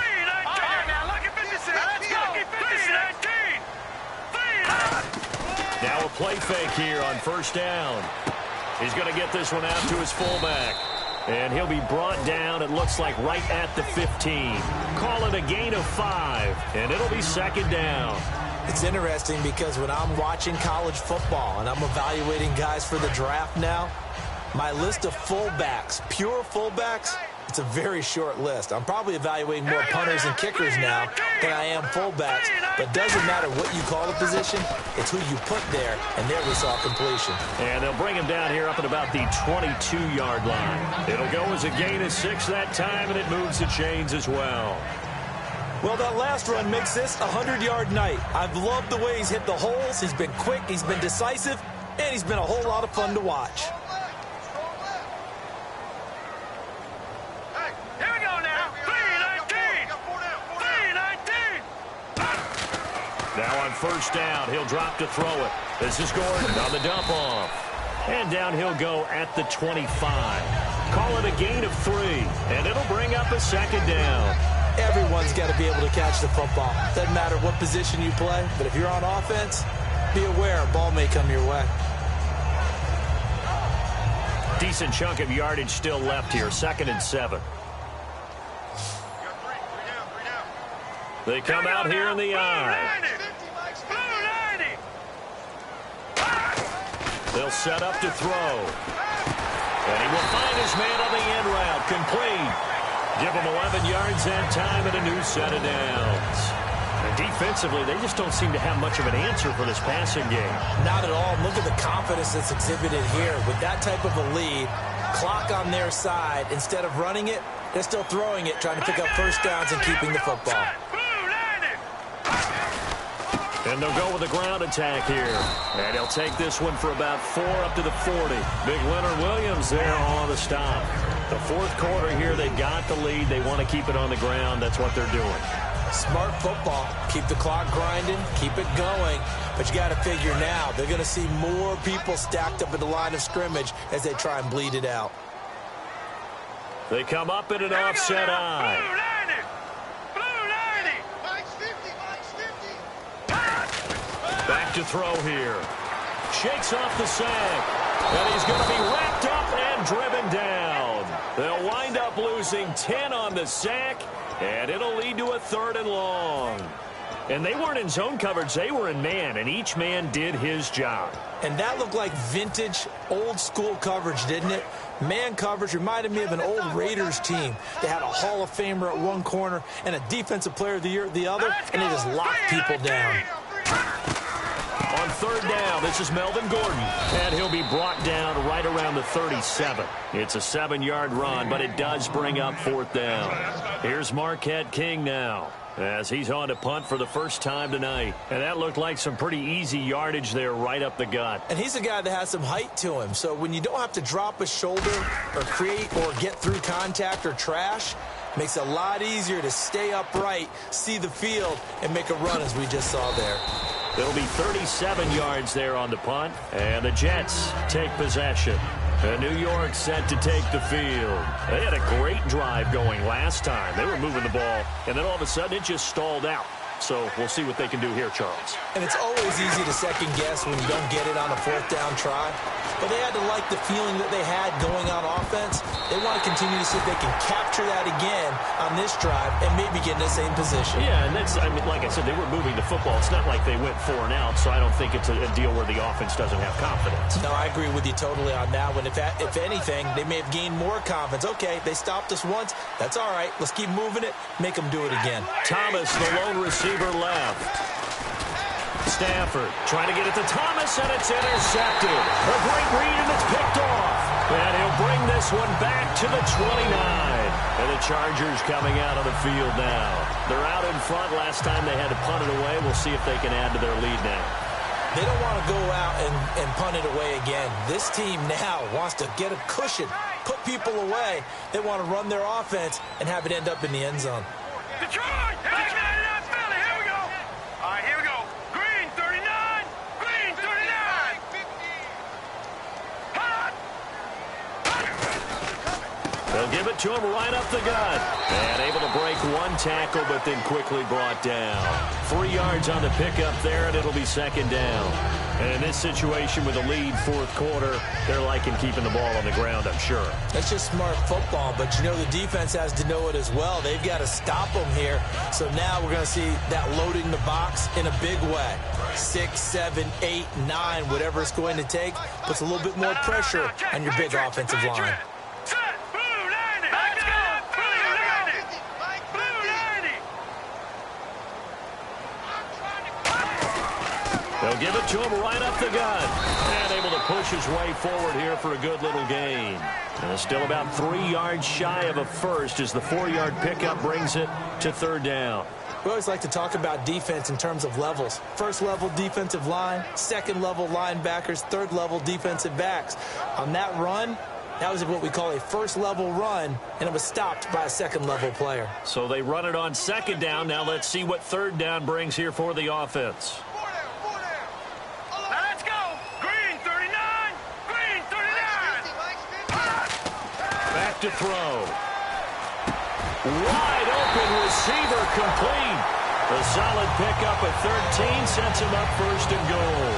Now a play fake here on first down. He's going to get this one out to his fullback. And he'll be brought down, it looks like, right at the 15. Call it a gain of 5, and it'll be second down. It's interesting because when I'm watching college football and I'm evaluating guys for the draft now, my list of fullbacks, pure fullbacks, it's a very short list. I'm probably evaluating more punters and kickers now than I am fullbacks. But it doesn't matter what you call a position, it's who you put there, and there we saw completion. And they'll bring him down here up at about the 22-yard line. It'll go as a gain of 6 that time, and it moves the chains as well. Well, that last run makes this a 100-yard night. I've loved the way he's hit the holes. He's been quick, he's been decisive, and he's been a whole lot of fun to watch. Now on first down, he'll drop to throw it. This is Gordon on the dump off. And down he'll go at the 25. Call it a gain of 3, and it'll bring up a second down. Everyone's got to be able to catch the football. Doesn't matter what position you play, but if you're on offense, be aware a ball may come your way. Decent chunk of yardage still left here, 2nd and 7. They come out here in the eye. They'll set up to throw. And he will find his man on the end route. Complete. Give him 11 yards that time and a new set of downs. And defensively, they just don't seem to have much of an answer for this passing game. Not at all. Look at the confidence that's exhibited here. With that type of a lead, clock on their side, instead of running it, they're still throwing it, trying to pick up first downs and keeping the football. And they'll go with a ground attack here. And he'll take this one for about 4 up to the 40. Big Leonard Williams there on the stop. The fourth quarter here, they got the lead. They want to keep it on the ground. That's what they're doing. Smart football. Keep the clock grinding. Keep it going. But you got to figure now, they're going to see more people stacked up at the line of scrimmage as they try and bleed it out. They come up in an offset eye. Back to throw here. Shakes off the sack. And he's going to be wrapped up and driven down. They'll wind up losing 10 on the sack. And it'll lead to a 3rd and long. And they weren't in zone coverage. They were in man, and each man did his job. And that looked like vintage, old-school coverage, didn't it? Man coverage reminded me of an old Raiders team. They had a Hall of Famer at one corner and a Defensive Player of the Year at the other, and they just locked people down. On third down, this is Melvin Gordon, and he'll be brought down right around the 37. It's a 7-yard run, but it does bring up fourth down. Here's Marquette King now, as he's on to punt for the first time tonight. And that looked like some pretty easy yardage there right up the gut. And he's a guy that has some height to him, so when you don't have to drop a shoulder or create or get through contact or trash, makes it a lot easier to stay upright, see the field, and make a run as we just saw there. It'll be 37 yards there on the punt, and the Jets take possession. And New York set to take the field. They had a great drive going last time. They were moving the ball, and then all of a sudden it just stalled out. So we'll see what they can do here, Charles. And it's always easy to second guess when you don't get it on a fourth down try. But they had to like the feeling that they had going on offense. They want to continue to see if they can capture that again on this drive and maybe get in the same position. Yeah, and that's, I mean, like I said, they were moving the football. It's not like they went 4 and out, so I don't think it's a deal where the offense doesn't have confidence. No, I agree with you totally on that one. If anything, they may have gained more confidence. Okay, they stopped us once. That's all right. Let's keep moving it. Make them do it again. Thomas, the lone receiver, left. Stafford trying to get it to Thomas, and it's intercepted. A great read, and it's picked off. And he'll bring this one back to the 29. And the Chargers coming out on the field now. They're out in front. Last time they had to punt it away. We'll see if they can add to their lead now. They don't want to go out and punt it away again. This team now wants to get a cushion, put people away. They want to run their offense and have it end up in the end zone. Detroit! Philly, here we go! All right, here we go. Green, 39! Green, 39! Hot! They'll give it to him right up the gut. And able to break one tackle, but then quickly brought down. 3 yards on the pickup there, and it'll be second down. And in this situation with a lead fourth quarter, they're liking keeping the ball on the ground, I'm sure. That's just smart football, but you know the defense has to know it as well. They've got to stop them here. So now we're going to see that loading the box in a big way. 6, 7, 8, 9, whatever it's going to take, puts a little bit more pressure on your big offensive line. They'll give it to him right up the gut. And able to push his way forward here for a good little gain. And still about 3 yards shy of a first as the 4-yard pickup brings it to third down. We always like to talk about defense in terms of levels. First level defensive line, second level linebackers, third level defensive backs. On that run, that was what we call a first level run, and it was stopped by a second level player. So they run it on second down. Now let's see what third down brings here for the offense. Let's go! Green, 39! Green, 39! Back to throw. Wide open receiver complete. A solid pickup at 13 sets him up first and goal.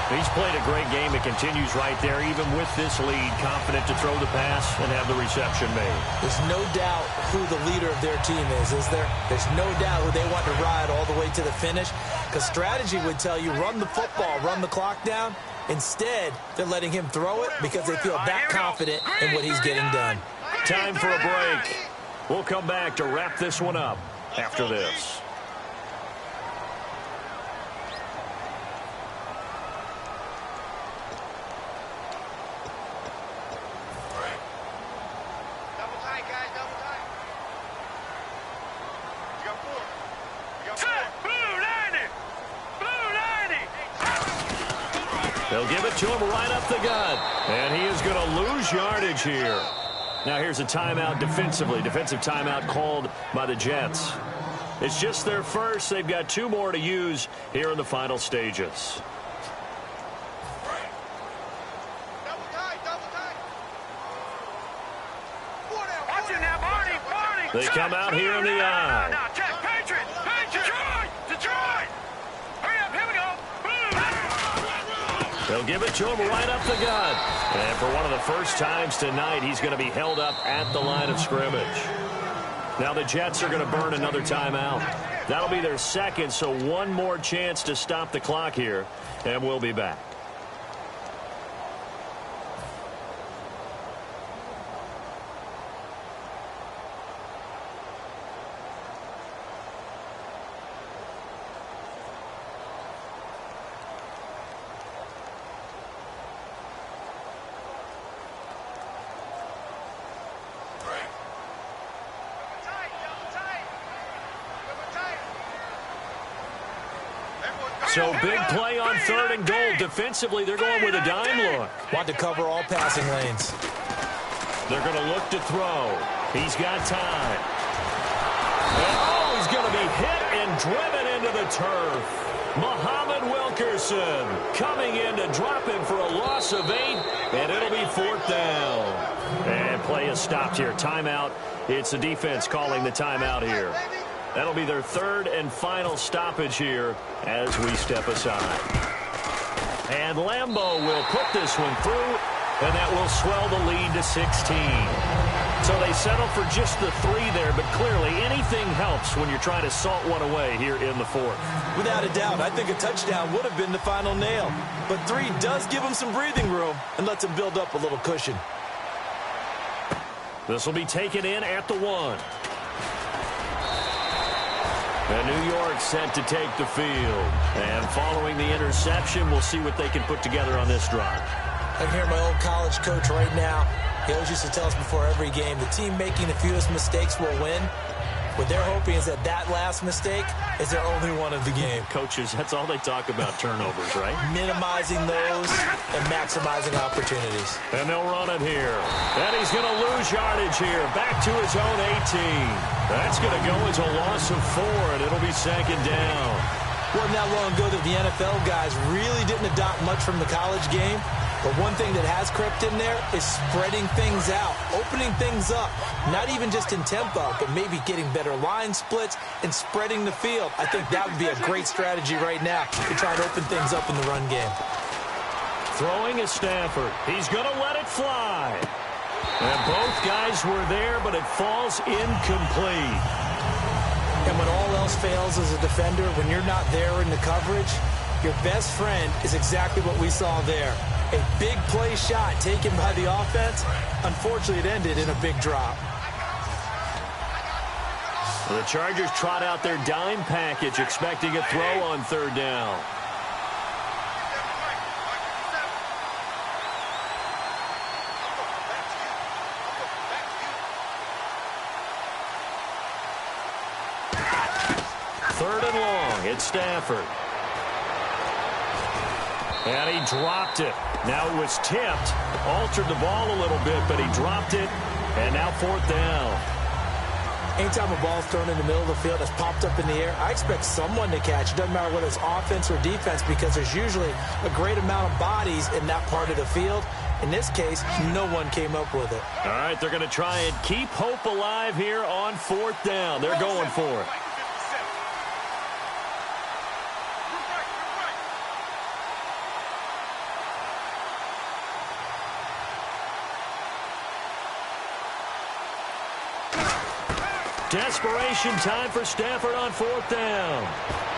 He's played a great game. It continues right there, even with this lead, confident to throw the pass and have the reception made. There's no doubt who the leader of their team is there? There's no doubt who they want to ride all the way to the finish, because strategy would tell you run the football, run the clock down. Instead, they're letting him throw it because they feel that confident in what he's getting done. Time for a break. We'll come back to wrap this one up after this. Double tight, guys, double tight. You got 4. You got 4. Blue 90! Blue 90! They'll give it to him right up the gut. And he is going to lose yardage here. Now here's a timeout defensively. Defensive timeout called by the Jets. It's just their first. They've got 2 more to use here in the final stages. Double tight, double tight. 4 down, 4 down. Barney, Barney. They come out here in the eye. Now, check, Patriots, Detroit, Detroit. Hurry up, here we go. They'll give it to him right up the gut. And for one of the first times tonight, he's going to be held up at the line of scrimmage. Now the Jets are going to burn another timeout. That'll be their second, so one more chance to stop the clock here, and we'll be back. So big play on 3rd and goal. Defensively, they're going with a dime look. Want to cover all passing lanes. They're going to look to throw. He's got time. And, oh, he's going to be hit and driven into the turf. Muhammad Wilkerson coming in to drop him for a loss of 8, and it'll be 4th down. And play is stopped here. Timeout. It's the defense calling the timeout here. That'll be their 3rd and final stoppage here as we step aside. And Lambeau will put this one through, and that will swell the lead to 16. So they settle for just the 3 there, but clearly anything helps when you're trying to salt one away here in the 4th. Without a doubt, I think a touchdown would have been the final nail. But 3 does give them some breathing room and lets them build up a little cushion. This will be taken in at the 1. And New York set to take the field. And following the interception, we'll see what they can put together on this drive. I can hear my old college coach right now. He always used to tell us before every game, the team making the fewest mistakes will win. What they're hoping is that last mistake is their only one of the game. Coaches, that's all they talk about, turnovers, right? Minimizing those and maximizing opportunities. And they'll run it here. And he's going to lose yardage here. Back to his own 18. That's going to go as a loss of 4, and it'll be 2nd down. Wasn't that long ago that the NFL guys really didn't adopt much from the college game. But one thing that has crept in there is spreading things out, opening things up, not even just in tempo, but maybe getting better line splits and spreading the field. I think that would be a great strategy right now to try to open things up in the run game. Throwing is Stafford. He's going to let it fly. And both guys were there, but it falls incomplete. And when all else fails as a defender, when you're not there in the coverage, your best friend is exactly what we saw there. A big play shot taken by the offense. Unfortunately, it ended in a big drop. The Chargers trot out their dime package, expecting a throw on 3rd down. Third and long, it's Stafford. And he dropped it. Now it was tipped, altered the ball a little bit, but he dropped it, and now 4th down. Anytime a ball's thrown in the middle of the field that's popped up in the air, I expect someone to catch. It doesn't matter whether it's offense or defense because there's usually a great amount of bodies in that part of the field. In this case, no one came up with it. All right, they're going to try and keep hope alive here on 4th down. They're going for it. Desperation time for Stafford on 4th down.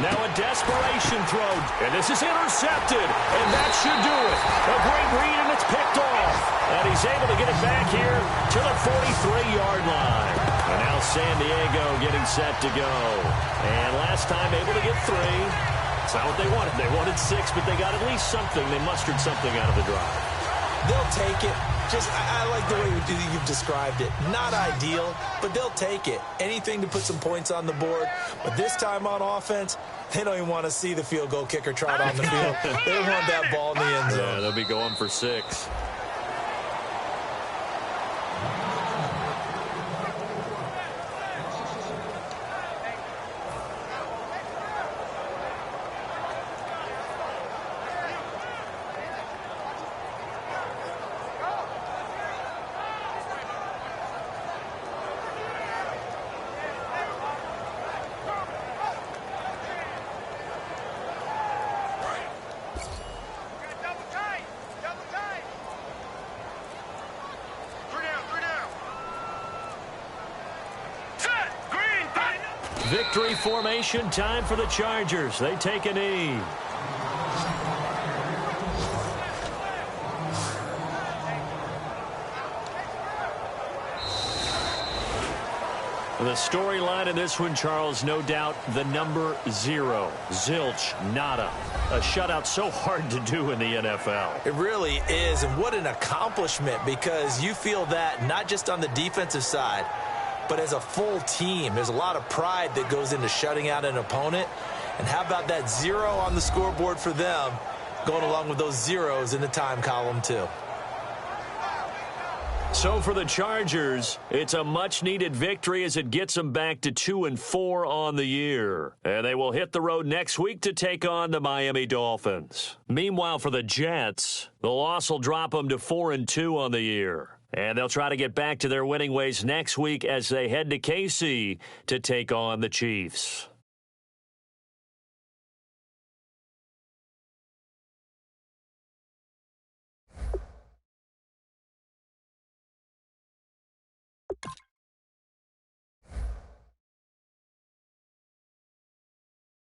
Now a desperation throw, and this is intercepted, and that should do it. A great read, and it's picked off. And he's able to get it back here to the 43-yard line. And now San Diego getting set to go. And last time able to get 3. It's not what they wanted. They wanted 6, but they got at least something. They mustered something out of the drive. They'll take it. I like the way you've described it. Not ideal, but they'll take it. Anything to put some points on the board. But this time on offense, they don't even want to see the field goal kicker trot on the field. They want that ball in the end zone. Yeah, they'll be going for 6. Victory formation, time for the Chargers. They take a knee. The storyline in this one, Charles, no doubt the number 0. Zilch, nada. A shutout so hard to do in the NFL. It really is, and what an accomplishment, because you feel that not just on the defensive side, but as a full team. There's a lot of pride that goes into shutting out an opponent. And how about that 0 on the scoreboard for them, going along with those zeros in the time column too. So for the Chargers, it's a much-needed victory as it gets them back to 2-4 on the year. And they will hit the road next week to take on the Miami Dolphins. Meanwhile, for the Jets, the loss will drop them to 4-2 on the year. And they'll try to get back to their winning ways next week as they head to KC to take on the Chiefs.